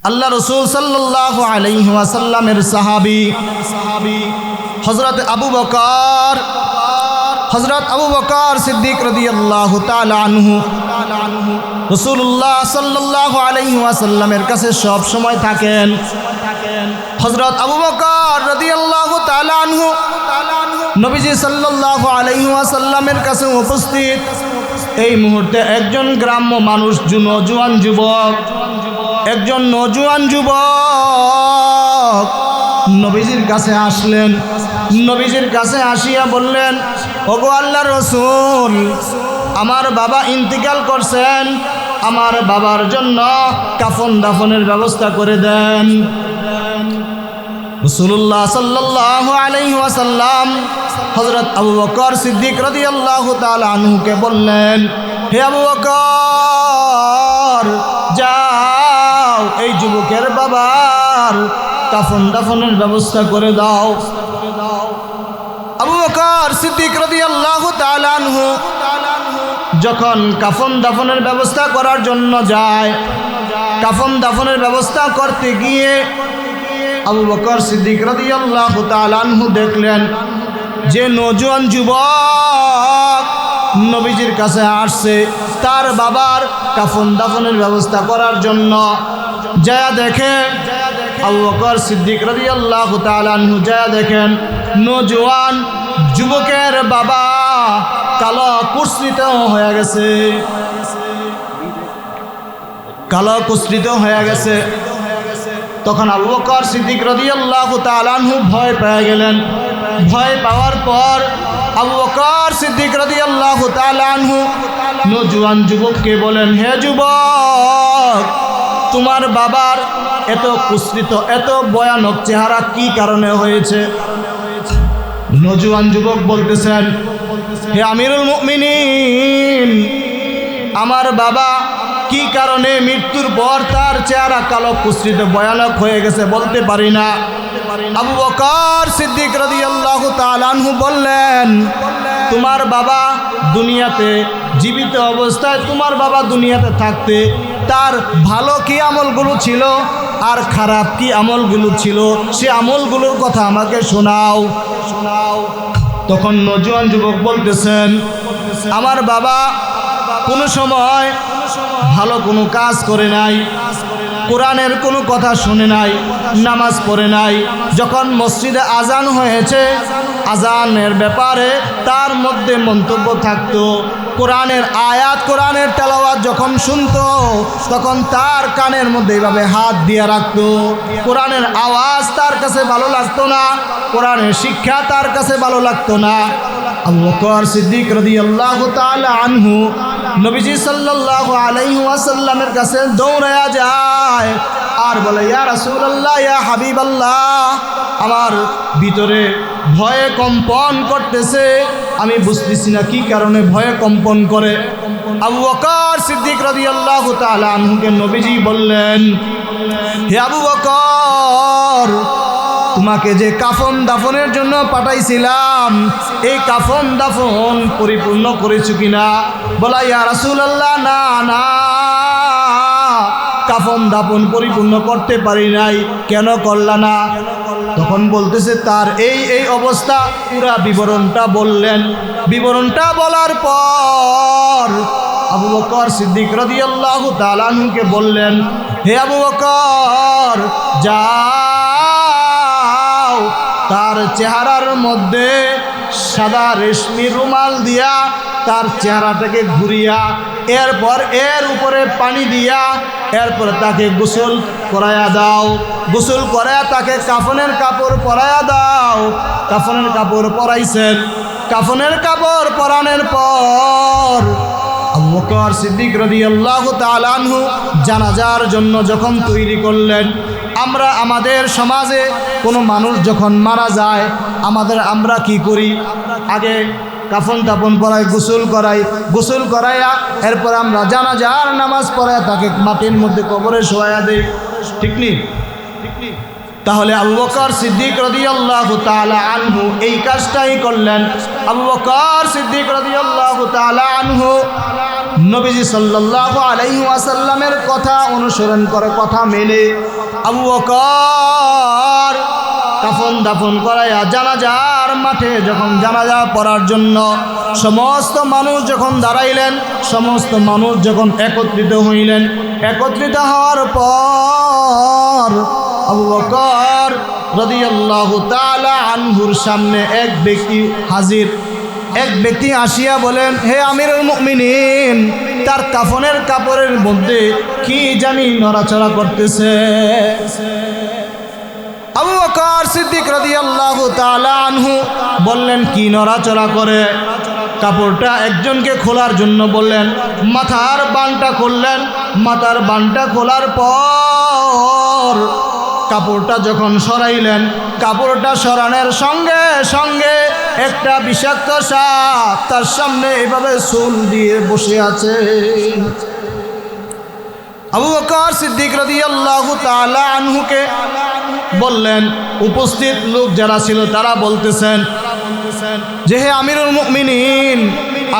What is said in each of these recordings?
আল্লাহ রসুল সাল্লাল্লাহু আলাইহি ওয়াসাল্লামের সাহাবী হযরত আবু বকর সিদ্দিক রাদিয়াল্লাহু তাআলা আনহু রাসূলুল্লাহ সাল্লাল্লাহু আলাইহি ওয়াসাল্লামের কাছে সব সময় থাকেন। হযরত আবু বকর রাদিয়াল্লাহু তাআলা আনহু নবীজি সাল্লাল্লাহু আলাইহি ওয়াসাল্লামের কাছে উপস্থিত। এই মুহূর্তে একজন গ্রাম্য মানুষ, একজন নওজোয়ান যুবক নবীজির কাছে আসলেন। নবীজির কাছে আসিয়া বললেন, ওগো আল্লাহর রাসূল, আমার বাবা ইন্তিকাল করছেন, আমার বাবার জন্য কাফন দাফনের ব্যবস্থা করে দেন। রাসূলুল্লাহ সাল্লাল্লাহু আলাইহি ওয়াসাল্লাম হযরত আবু বকর সিদ্দিক রাদিয়াল্লাহু তাআলা আনহুকে বললেন, হে আবু বকর, যাও এই যুবকের বাবার কাফন দাফনের ব্যবস্থা করে দাও। আবু বকর সিদ্দিক রাদিয়াল্লাহু তাআলা আনহু যখন কাফন দাফনের ব্যবস্থা করার জন্য যায়, কাফন দাফনের ব্যবস্থা করতে গিয়ে আবু বকর সিদ্দিক রাদিয়াল্লাহু তাআলা আনহু দেখলেন যে নওজোয়ান যুবক নবীজির কাছে আসছে তার বাবার কাফন দাফনের ব্যবস্থা করার জন্য। যায়া দেখে আবু বকর সিদ্দিক রাদিয়াল্লাহু তাআলা আনহু যায়া দেখেন নওজোয়ান যুবকের বাবা কালো কুৎসিত হয়ে গেছে, তখন আবু বকর সিদ্দিক রাদিয়াল্লাহু তাআলা আনহু ভয় পেয়ে গেলেন। ভয় পাওয়ার পর আবু বকর সিদ্দিক রাদিয়াল্লাহু তাআলা আনহু নওজোয়ান যুবককে বলেন, হে যুবক, তোমার বাবার এত কুৎসিত, এত ভয়ানক চেহারা কি কারণে হয়েছে? নওজোয়ান যুবক বলতেছেন, হে আমিরুল মুমিনিন, আমার বাবা কি কারণে মৃত্যুর পর তার চেহারা কালো কুৎসিত ভয়ানক হয়ে গেছে বলতে পারি না। আবু বকর সিদ্দিক রাদিয়াল্লাহু তাআলা আনহু বললেন, তোমার বাবা দুনিয়াতে জীবিত অবস্থায়, তোমার বাবা দুনিয়াতে থাকতে তার ভালো কি আমলগুলো ছিল আর খারাপ কি আমলগুলো ছিল, সে আমলগুলোর কথা আমাকে শোনাও। তখন নওজোয়ান যুবক বলতেছেন, আমার বাবা কোনো সময় ভালো কোনো কাজ করে নাই, কোরআনের কোনো কথা শুনে নাই, নামাজ পড়ে নাই। যখন মসজিদে আজান হয়েছে, আজানের ব্যাপারে তার মধ্যে মন্তব্য থাকতো। কোরআনের আয়াত, কোরআনের তেলাওয়াত যখন শুনতো তখন তার কানের মধ্যে এইভাবে হাত দিয়ে রাখতো। কোরআনের আওয়াজ তার কাছে ভালো লাগতো না, কোরআনের শিক্ষা তার কাছে ভালো লাগতো না। আবু বকর সিদ্দিক রাদিয়াল্লাহু তাআলা আনহু নবীজি সাল্লাল্লাহু আলাইহি ওয়াসাল্লামের কাছে দৌড়ায়া যায় আর বলে, ইয়া রাসূলুল্লাহ, ইয়া হাবিবাল্লাহ, আমার ভিতরে ভয়ে কম্পন করতেছে, আমি বুঝতেছি না কি কারণে ভয়ে কম্পন করে। আবু বকর সিদ্দিক রাদিয়াল্লাহু তাআলা আনহুকে নবীজি বললেন, হে আবু বকর, তোমাকে যে কাফন দাফনের জন্য পাঠাইছিলাম, এই কাফন দাফন পরিপূর্ণ করেছো কিনা? বলা, ইয়া রাসূলুল্লাহ, না না, কাফন দাফন পরিপূর্ণ করতে পারি নাই। কেন করলা না? তখন বলতেছে তার এই অবস্থা, পুরা বিবরণটা বললেন। বিবরণটা বলার পর আবু বকর সিদ্দিক রাদিয়াল্লাহু তাআলা আনহুকে বললেন, হে আবু বকর, যাও তার চেহারার মধ্যে সাদা রেশমি রুমাল দিয়া তার চেহারাটাকে ঘুরিয়া, এরপর এর উপরে পানি দিয়া, এরপর তাকে গোসল করায়া দাও। গোসল করায়া তাকে কাফনের কাপড় পরায়া দাও। কাফনের কাপড় পরাইছেন। কাফনের কাপড় পরানোর পর আবু বকর সিদ্দিক রাদিয়াল্লাহু তাআলা আনহু জানাজার জন্য যখন তৈরি করলেন, আমরা আমাদের সমাজে কোনো মানুষ যখন মারা যায় আমরা কি করি? আগে কাফন তাপন পরাই, গোসল করাইয়া এরপর আমরা জানাজার নামাজ পড়ায় তাকে মাটির মধ্যে কবরে শোয়াইয়া দেই, ঠিক নি? তাহলে আবু বকর সিদ্দিক রাদিয়াল্লাহু তাআলা আনহু এই কাজটাই করলেন। আবু বকর সিদ্দিক রাদিয়াল্লাহু তাআলা আনহু নবীজি সাল্লাল্লাহু আলাইহি ওয়াসাল্লামের কথা অনুসরণ করে, কথা মেনে আবু বকর কাফন দাফন করাইয়া জানাজার মাঠে যখন জানাজা পড়ার জন্য সমস্ত মানুষ যখন দাঁড়াইলেন, সমস্ত মানুষ যখন একত্রিত হইলেন, একত্রিত হওয়ার পর আবু বকর রাদিয়াল্লাহু তাআলা আনহুর সামনে এক ব্যক্তি হাজির। এক ব্যক্তি আসিয়া বলেন, হে আমিরুল মুমিনিন, তার কাফনের কাপড়ের মধ্যে কি জানি নড়াচড়া করতেছে। আবু বকর সিদ্দিক রাদিয়াল্লাহু তাআলা আনহু বললেন, কি নড়াচড়া করে? কাপড়টা একজনকে খোলার জন্য বললেন, মাথার বানটা খুললেন। মাথার বানটা খোলার পর কাপড়টা যখন সরাইলেন, কাপড়টা সরানোর সঙ্গে সঙ্গে একটা বিষাক্ত সাপ তার সামনে এভাবে চুল দিয়ে বসে আছে। আবু বকর সিদ্দিক রাদিয়াল্লাহু তাআলা আনহুকে বললেন, উপস্থিত লোক যারা ছিল তারা বলতেছেন যে হে আমিরুল মুমিনিন,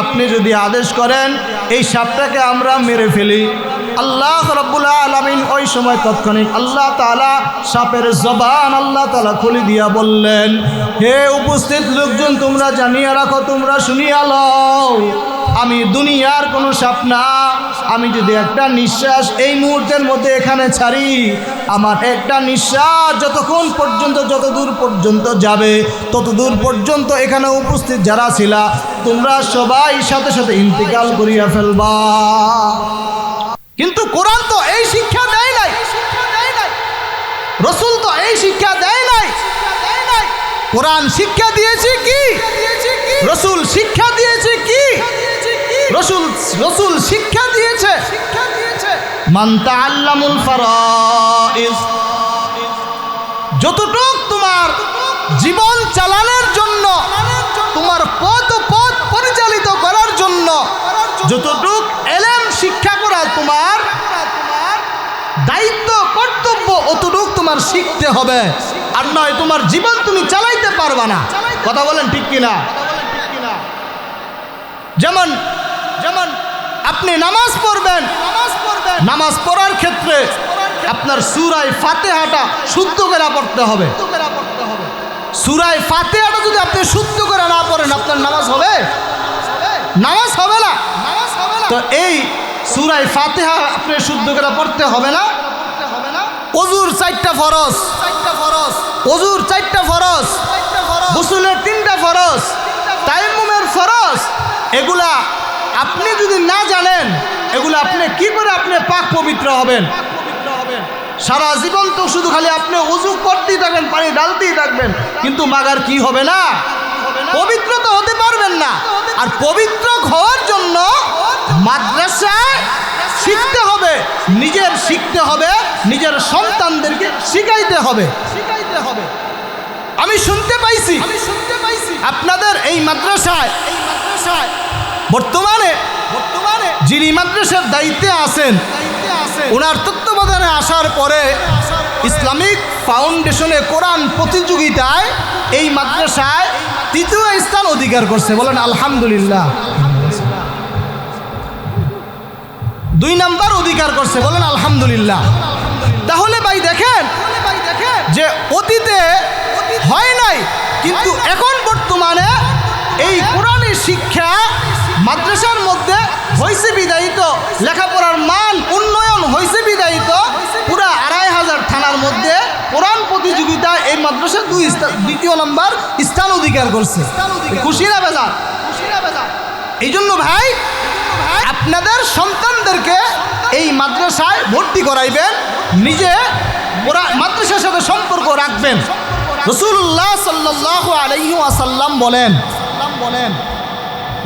আপনি যদি আদেশ করেন এই সাপটাকে আমরা মেরে ফেলি। আল্লাহ রাব্বুল আলামিন ওই সময় তৎক্ষণিক আল্লাহ তাআলা সাপের জবান আল্লাহ তাআলা খুলে দিয়া বললেন, হে উপস্থিত লোকজন, তোমরা জানিয়ে রাখো, তোমরা শুনিয়া লও, আমি দুনিয়ার কোনো সাপ না। আমি যদি একটা নিঃশ্বাস এই মুহূর্তের মধ্যে এখানে ছাড়ি, আমার একটা নিঃশ্বাস যতক্ষণ পর্যন্ত, যতদূর পর্যন্ত যাবে ততদূর পর্যন্ত এখানে উপস্থিত যারা ছিলা তোমরা সবাই সাথে সাথে ইন্তিকাল করিয়া ফেলবা। কিন্তু কোরআন তো এই শিক্ষা দেয় নাই, রাসূল তো এই শিক্ষা দেয় নাই। কোরআন শিক্ষা দিয়েছে কি? রাসূল শিক্ষা দিয়েছে কি? রাসূল শিক্ষা দিয়েছে মান তাআল্লামুল ফারাইজ, যতটুক তোমার জীবন চালানোর জন্য, তোমার পথ পরিচালিত করার জন্য যতটুক ইলম শিক্ষা করা তোমার দায়িত্ব কর্তব্য, অতটুক তোমার শিখতে হবে। আর নয় তোমার জীবন তুমি চালাইতে পারবা না। কথা বলেন ঠিক কিনা? যেমন যেমন আপনি নামাজ পড়বেন, নামাজ পড়ার ক্ষেত্রে আপনার সূরা ফাতিহাটা শুদ্ধ করে পড়তে হবে। সূরা ফাতিহাটা যদি আপনি শুদ্ধ করে না পড়েন, আপনার নামাজ হবে? নামাজ হবে না। তো এই সূরা ফাতিহা আপনি শুদ্ধ করে পড়তে হবে না। ওযুর 4টা ফরজ, ওযুর 4টা ফরজ, গোসলের 3টা ফরজ, তায়াম্মুমের ফরজ, এগুলা আপনি যদি না জানেন, এগুলো আপনি কি করে আপনি পাক পবিত্র হবেন? সারা জীবন তো শুধু খালি আপনি ওযু করতেই থাকবেন, পানি ঢালতেই থাকবেন, কিন্তু মাগার কি হবে না? পবিত্র তো হতে পারবেন না। আর পবিত্র হওয়ার জন্য মাদ্রাসায় শিখতে হবে, নিজের শিখতে হবে, নিজের সন্তানদেরকে শিখাইতে হবে। আমি শুনতে পাইছি আপনাদের এই মাদ্রাসায় বর্তমানে যিনি মাদ্রাসার দায়িত্বে আছেন, ওনার তত্ত্বাবধানে আসার পরে ইসলামিক ফাউন্ডেশনে কোরআন প্রতিযোগিতায় এই মাদ্রাসায় 3য় স্থান অধিকার করছে। বলেন আলহামদুলিল্লাহ। 2 নাম্বার অধিকার করছে। বলেন আলহামদুলিল্লাহ। তাহলে ভাই দেখেন যে অতীতে হয় নাই, কিন্তু এখন বর্তমানে এই কোরআনের শিক্ষা মাদ্রাসার মধ্যে হয়েছে বিদায়িত, লেখাপড়ার মান উন্নয়ন হয়েছে বিদায়িত। পুরা 2500 থানার মধ্যে কোরআন প্রতিযোগিতায় এই মাদ্রাসা 2য় নাম্বার স্থান অধিকার করছে। খুশি না বেজার? এই জন্য ভাই আপনাদের সন্তানদেরকে এই মাদ্রাসায় ভর্তি করাইবেন, নিজে মাদ্রাসার সাথে সম্পর্ক রাখবেন। রাসূলুল্লাহ সাল্লাল্লাহু আলাইহি ওয়াসাল্লাম বলেন,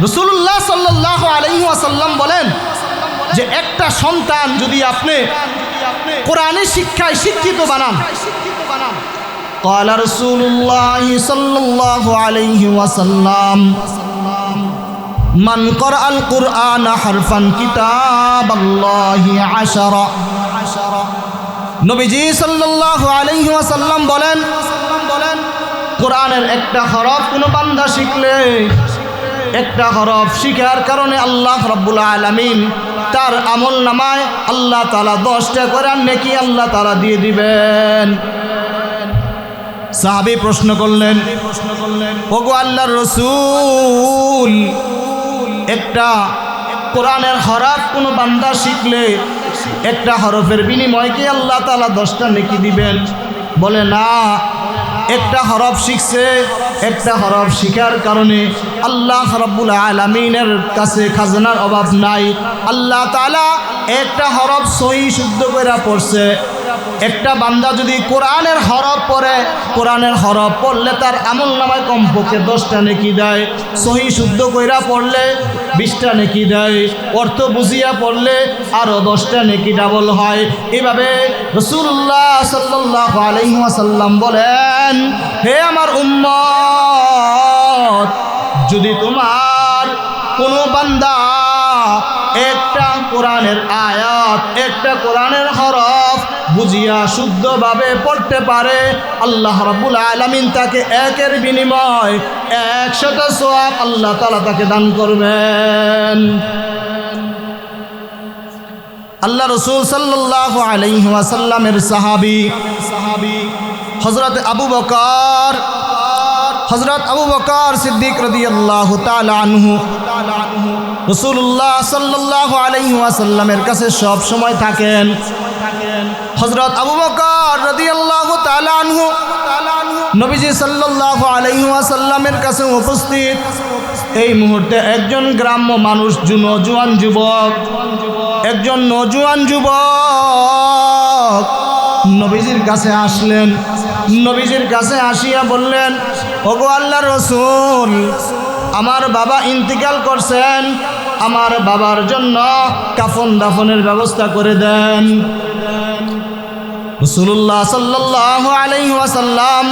রাসূলুল্লাহ সাল্লাল্লাহু আলাইহি ওয়াসাল্লাম বলেন যে একটা সন্তান যদি আপনি কোরআনের শিক্ষায় শিক্ষিত বানান, ক্বালা রাসূলুল্লাহ সাল্লাল্লাহু আলাইহি ওয়াসাল্লাম মান ক্বারাআল কুরআন হারফান কিতাবাল্লাহি 10। নবীজি সাল্লাল্লাহু আলাইহি ওয়াসাল্লাম বলেন, কোরআনের একটা হরফ কোনো বান্দা শিখলে একটা হরফ শিখার কারণে আল্লাহ রাব্বুল আলামিন তার আমল নামায় আল্লাহ তাআলা 10টা করে নেকি আল্লাহ তাআলা দিয়ে দিবেন। সাহাবী প্রশ্ন করলেন, ওগো আল্লাহর রাসূল, একটা কোরআনের হরফ কোনো বান্দা শিখলে একটা হরফের বিনিময়ে কি আল্লাহ তাআলা 10টা নেকি দিবেন? বলে না, একটা হরফ শিখছে, একটা হরফ শিখার কারণে আল্লাহ রাব্বুল আলামিনের কাছে খাজনার অভাব নাই। আল্লাহ তাআলা একটা হরফ সহি শুদ্ধ করে পড়ছে। একটা বান্দা যদি কোরআনের হরফ পড়ে, কোরআনের হরফ পড়লে তার আমল নামায় কমপক্ষে 10টা নেকি দেয়। সহি শুদ্ধ কইরা পড়লে 20টা নেকি দেয়। অর্থ বুঝিয়া পড়লে আরও 10টা নেকি ডাবল হয়। এভাবে রাসূলুল্লাহ সাল্লাল্লাহু আলাইহি ওয়াসাল্লাম বলেন, হে আমার উম্মত, যদি তোমার কোনো বান্দা একটা কোরআনের আয়াত, একটা কোরআনের হরফ বুঝিয়া শুদ্ধভাবে পড়তে পারে, আল্লাহ রাব্বুল আলামিন তাকে একের বিনিময় 100টা সওয়াব আল্লাহ তাআলা তাকে দান করবেন। আল্লাহ রাসূল সাল্লাল্লাহু আলাইহি ওয়াসাল্লামের সাহাবী হযরত আবু বকর সিদ্দিক রাদিয়াল্লাহু তাআলা আনহু রাসূলুল্লাহ সাল্লাল্লাহু আলাইহি ওয়াসাল্লামের কাছে সব সময় থাকেন। হযরত আবু বকর রাদিয়াল্লাহু তাআলা আনহু নবীজি সাল্লাল্লাহু আলাইহি ওয়াসাল্লামের কাছে উপস্থিত। এই মুহূর্তে একজন গ্রাম্য মানুষ, নওজোয়ান যুবক, একজন নওজোয়ান যুবক নবীজির কাছে আসলেন। নবীজির কাছে আসিয়া বললেন, ওগো আল্লাহর রাসূল, আমার বাবা ইন্তিকাল করছেন, আমার বাবার জন্য কাফন দাফনের ব্যবস্থা করে দেন। রাসূলুল্লাহ সাল্লাল্লাহু আলাইহি ওয়াসাল্লাম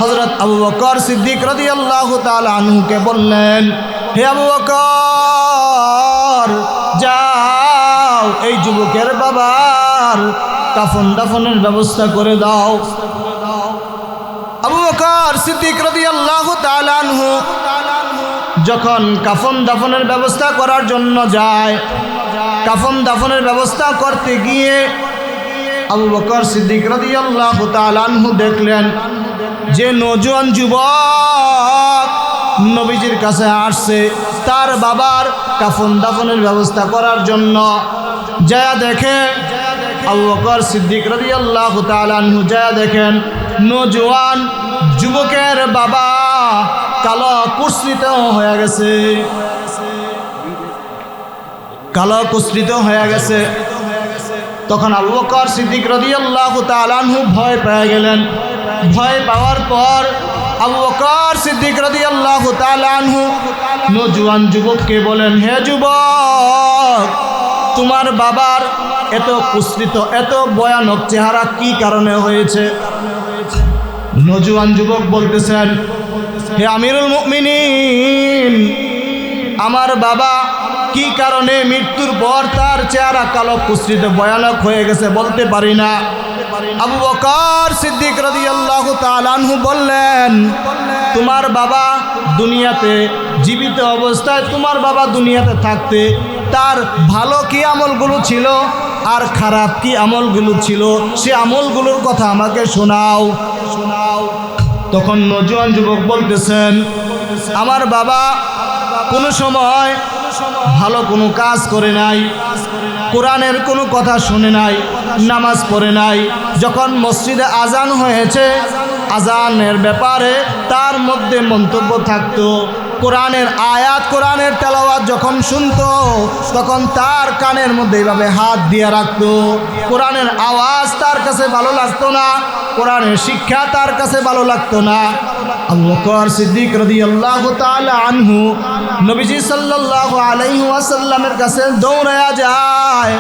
হযরত আবু বকর সিদ্দিক রাদিয়াল্লাহু তাআলা আনহুকে বললেন, হে আবু বকর, যাও এই যুবকের বাবার কাফন দাফনের ব্যবস্থা করে দাও। আবু বকর সিদ্দিক রাদিয়াল্লাহু তাআলা আনহু যখন কাফন দাফনের ব্যবস্থা করার জন্য যায়, কাফন দাফনের ব্যবস্থা করতে গিয়ে আবু বকর সিদ্দিক রাদিয়াল্লাহু তাআলা আনহু দেখলেন যে নওজোয়ান যুবক নবীজির কাছে আসছে তার বাবার কাফন দাফনের ব্যবস্থা করার জন্য। যা দেখে আবু বকর সিদ্দিক রাদিয়াল্লাহু তাআলা আনহু যা দেখেন নওজোয়ান যুবকের বাবা কালো কুৎসিত হয়ে গেছে, কালো কুৎসিত হয়ে গেছে। তখন আবু বকর সিদ্দিক রাদিয়াল্লাহু তাআলা আনহু ভয় পেয়ে গেলেন। ভয় পাওয়ার পর আবু বকর সিদ্দিক রাদিয়াল্লাহু তাআলা আনহু নওজোয়ান যুবককে বলেন, হে যুবক, তোমার বাবার এত কুৎসিত, এত ভয়ানক চেহারা কি কারণে হয়েছে? নওজোয়ান যুবক বলতেছেন, হে আমিরুল মুমিনিন, আমার বাবা কি কারণে মৃত্যুর পর তার চেহারা কালো কুৎসিত ভয়ানক হয়ে গেছে বলতে পারি না। আবু বকর সিদ্দিক রাদিয়াল্লাহু তাআলা আনহু বললেন, তোমার বাবা দুনিয়াতে জীবিত অবস্থায়, তোমার বাবা দুনিয়াতে থাকতে তার ভালো কি আমলগুলো ছিল আর খারাপ কি আমলগুলো ছিল, সে আমলগুলোর কথা আমাকে শোনাও। তখন নওজোয়ান যুবক বলতেছেন, আমার বাবা কোনো সময় ভালো কোনো কাজ করে নাই, কোরআনের কোনো কথা শুনে নাই, নামাজ পড়ে নাই। যখন মসজিদে আজান হয়েছে, আজানের ব্যাপারে তার মধ্যে মন্তব্য থাকতো। কোরআনের আয়াত, কোরআনের তেলাওয়াত যখন শুনতো তখন তার কানের মধ্যে এইভাবে হাত দিয়ে রাখতো। কোরআনের আওয়াজ তার কাছে ভালো লাগতো না, কোরআনের শিক্ষা তার কাছে ভালো লাগতো না। আবু বকর সিদ্দিক রাদিয়াল্লাহু তাআলা আনহু নবীজি সাল্লাল্লাহু আলাইহি ওয়াসাল্লামের কাছে দৌড়ায়া যায়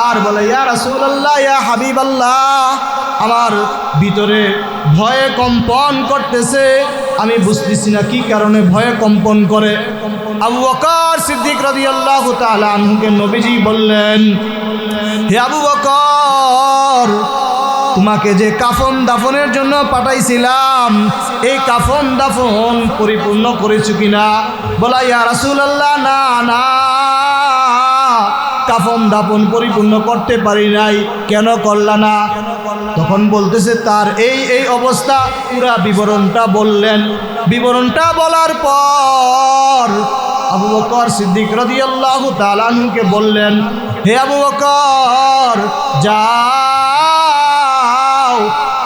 আর বলে, ইয়া রাসূলুল্লাহ, ইয়া হাবিবাল্লাহ, আমার ভিতরে ভয়ে কম্পন করতেছে, আমি বুঝতেছি না কি কারণে ভয়ে কম্পন করে। আবু বকর সিদ্দিক রাদিয়াল্লাহু তাআলা আনহুকে নবীজি বললেন, হে আবু বকর, তোমাকে যে কাফন দাফনের জন্য পাঠাইছিলাম এই কাফন দাফন পরিপূর্ণ করেছো কিনা? বলা ইয়া রাসূলুল্লাহ, না না, কাফন দাফন পরিপূর্ণ করতে পারি নাই। কেন করলা না? তখন বলতেছে তার এই অবস্থা। পুরা বিবরণটা বললেন। বিবরণটা বলার পর আবু বকর সিদ্দিক রাদিয়াল্লাহু তাআলা আনহুকে বললেন, হে আবু বকর, যাও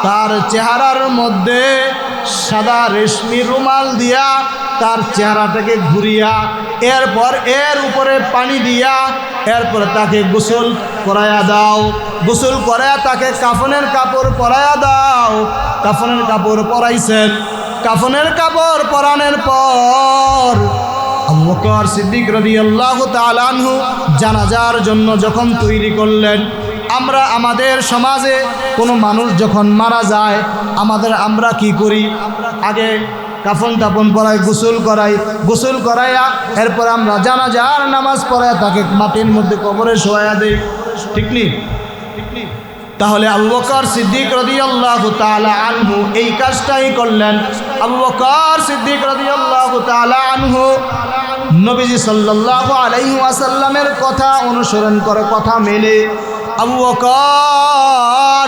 তার চেহারার মধ্যে সাদা রেশমি রুমাল দিয়া তার চেহারাটাকে ঘুরিয়া এরপর এর উপরে পানি দিয়া এরপরে তাকে গোসল করায়া দাও। গোসল করায়া তাকে কাফনের কাপড় পরায়া দাও। কাফনের কাপড় পরাইছেন। কাফনের কাপড় পরানোর পর আবু বকর সিদ্দিক রাদিয়াল্লাহু তাআলা আনহু জানাজার জন্য যখন তৈরি করলেন, আমরা আমাদের সমাজে কোনো মানুষ যখন মারা যায় আমরা কি করি? আগে কাফন তাপন পরাই, গোসল করাই, গোসল করাইয়া এরপর আমরা জানাজার নামাজ পড়াইয়া তাকে মাটির মধ্যে কবরে শোয়াইয়া দেই, ঠিক নি? তাহলে আবু বকর সিদ্দিক রাদিয়াল্লাহু তাআলা আনহু এই কাজটাই করলেন। আবু বকর সিদ্দিক রাদিয়াল্লাহু তাআলা আনহু নবীজি সাল্লাল্লাহু আলাইহি ওয়াসাল্লামের কথা অনুসরণ করে, কথা মেনে আবু বকর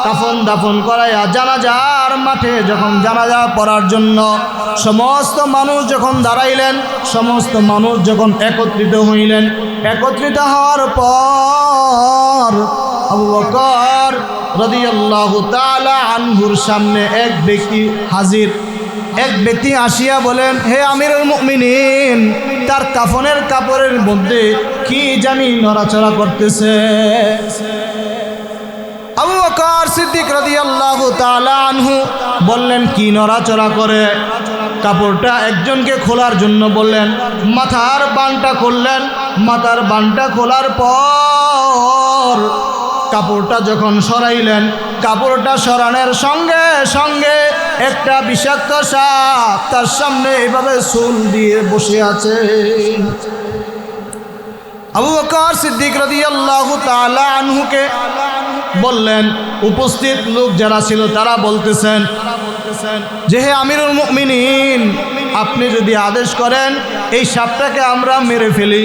কাফন দাফন করাইয়া জানাজার মাঠে যখন জানাজা পড়ার জন্য সমস্ত মানুষ যখন দাঁড়াইলেন, সমস্ত মানুষ যখন একত্রিত হইলেন, একত্রিত হওয়ার পর আবু বকর রাদিয়াল্লাহু তাআলা আনহুর সামনে এক ব্যক্তি হাজির। এক ব্যক্তি আসিয়া বলেন, হে আমিরুল মুমিনিন, তার কাফনের কাপড়ের মধ্যে কি জানি নড়াচড়া করতেছে। আবু বকর সিদ্দিক রাদিয়াল্লাহু তাআলা আনহু বললেন, কি নড়াচড়া করে? কাপড়টা একজনকে খোলার জন্য বললেন। মাথার বানটা খুললেন। মাথার বানটা খোলার পর কাপড়টা যখন সরাইলেন, কাপড়টা সরানোর সঙ্গে সঙ্গে একটা বিষাক্ত সাপ তার সামনে এভাবে চুল দিয়ে বসে আছে। আবু বকর সিদ্দিক রাদিয়াল্লাহু তাআলা আনহুকে বললেন, উপস্থিত লোক যারা ছিল তারা বলতেছেন যে হে আমিরুল মুমিনিন, আপনি যদি আদেশ করেন এই সাপটাকে আমরা মেরে ফেলি।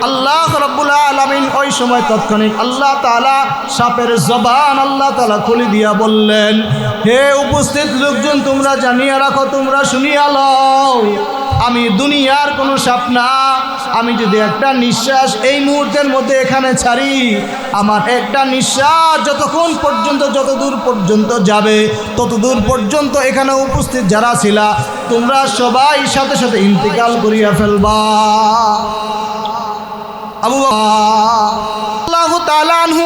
আল্লাহ রাব্বুল আলামিন ওই সময় তৎক্ষণিক আল্লাহ তাআলা সাপের জবান আল্লাহ তাআলা খুলে দিয়া বললেন, হে উপস্থিত লোকজন, তোমরা জানিয়ে রাখো, তোমরা শুনিয়া লও, আমি দুনিয়ার কোনো সাপ না। আমি যদি একটা নিঃশ্বাস এই মুহূর্তের মধ্যে এখানে ছাড়ি, আমার একটা নিঃশ্বাস যতক্ষণ পর্যন্ত, যতদূর পর্যন্ত যাবে ততদূর পর্যন্ত এখানে উপস্থিত যারা ছিলা তোমরা সবাই সাথে সাথে ইন্তেকাল করিয়া ফেলবা। আবু আল্লাহু তাআলা আনহু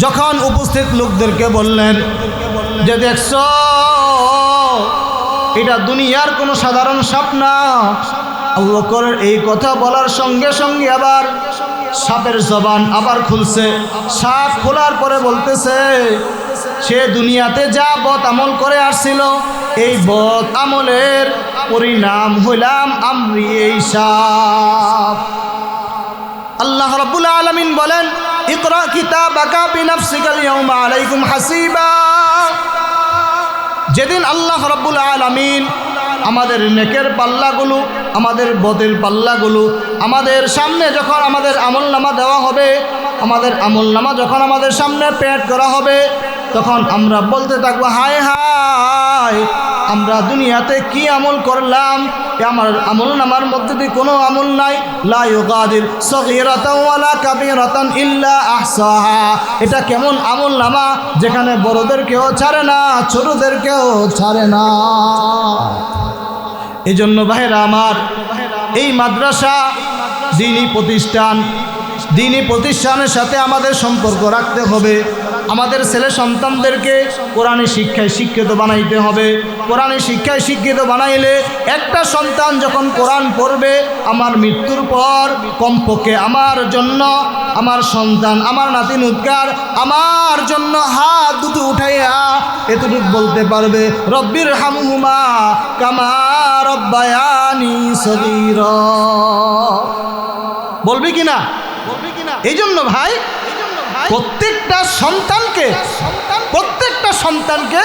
যখন উপস্থিত লোকদেরকে বললেন যে দেখছো, এটা দুনিয়ার কোনো সাধারণ সাপ না। আবু বকরের এই কথা বলার সঙ্গে সঙ্গে আবার সাপের জবান আবার খুলছে। সাপ খোলার পরে বলতেছে, সে দুনিয়াতে যা বদ আমল করে আসছিল, এই বদ আমলের পরিণাম হইলাম আমি এই সাপ। আল্লাহ রাব্বুল আলামিন বলেন, ইকরা কিতাবাকা বিনাফসিকাল ইয়াউমা আলাইকুম হাসিবা। যেদিন আল্লাহ রাব্বুল আলামিন আমাদের নেকের পাল্লাগুলো, আমাদের বদের পাল্লাগুলো আমাদের সামনে যখন আমাদের আমলনামা দেওয়া হবে, আমাদের আমলনামা যখন আমাদের সামনে পেট করা হবে, তখন আমরা বলতে থাকবো, হায় হায়, আমরা দুনিয়াতে কি আমল করলাম, আমার আমলনামার মধ্যে দিয়ে কোনো আমল নাই। লা ইউগাদির সগীরাতান ওয়ালা কাবীরাতান ইল্লা আহসাহা। এটা কেমন আমলনামা যেখানে বড়দেরকেও ছাড়ে না, ছোটদেরকেও ছাড়ে না। এই জন্য ভাইরা আমার, এই মাদ্রাসা দ্বীনি প্রতিষ্ঠান, দ্বীনি প্রতিষ্ঠানের সাথে আমাদের সম্পর্ক রাখতে হবে। আমাদের ছেলে সন্তানদেরকে কোরআনী শিক্ষায় শিক্ষিত বানাইতে হবে। কোরআনী শিক্ষায় শিক্ষিত বানাইলে একটা সন্তান যখন কোরআন পড়বে, আমার মৃত্যুর পর কমপক্ষে আমার জন্য, আমার সন্তান, আমার নাতি নুৎকার আমার জন্য হাত দুটো উঠাইয়া এতটুকু বলতে পারবে, রব্বির হামহুমা কামা রব্বায়ানি সগীরা। বলবি কিনা? এই জন্য ভাই প্রত্যেকটা সন্তানকে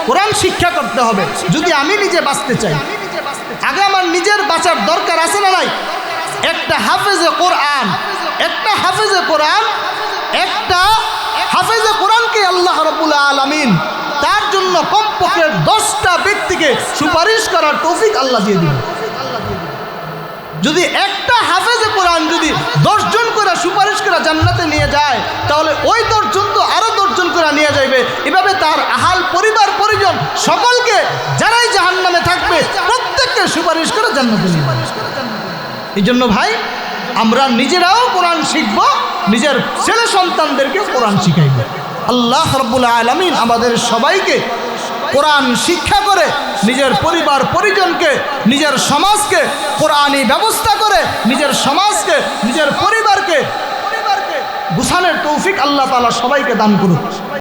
কোরআন শিক্ষা করতে হবে। যদি আমি নিজে বাঁচতে চাই, আগে আমার নিজের বাঁচার দরকার আছে না নাই? একটা হাফেজে কোরআনকে আল্লাহ রাব্বুল আলামিন তার জন্য কমপক্ষে 10টা ব্যক্তিকে সুপারিশ করার তৌফিক আল্লাহ দিয়ে দিবেন। যদি একটা হাফেজে কোরআন যদি 10 জন করে সুপারিশ করে জান্নাতে নিয়ে যায়, তাহলে ওই 10 জন তো আরো 10 জন করে নিয়ে যাবে। এভাবে তার আহাল পরিবার পরিজন সকলকে, যারাই জাহান্নামে থাকবে প্রত্যেককে সুপারিশ করে জান্নাতে নিয়ে যাবে। এই জন্য ভাই, আমরা নিজেরাও কোরআন শিখব, নিজের ছেলে সন্তানদেরকে কোরআন শিখাইব। আল্লাহ রাব্বুল আলামিন আমাদের সবাইকে কোরআন শিক্ষা করে নিজের পরিবার পরিজনকে, নিজের সমাজকে কোরআনি ব্যবস্থা করে নিজের সমাজকে, নিজের পরিবারকে গুছানোর তৌফিক আল্লাহ তাআলা সবাইকে দান করুক।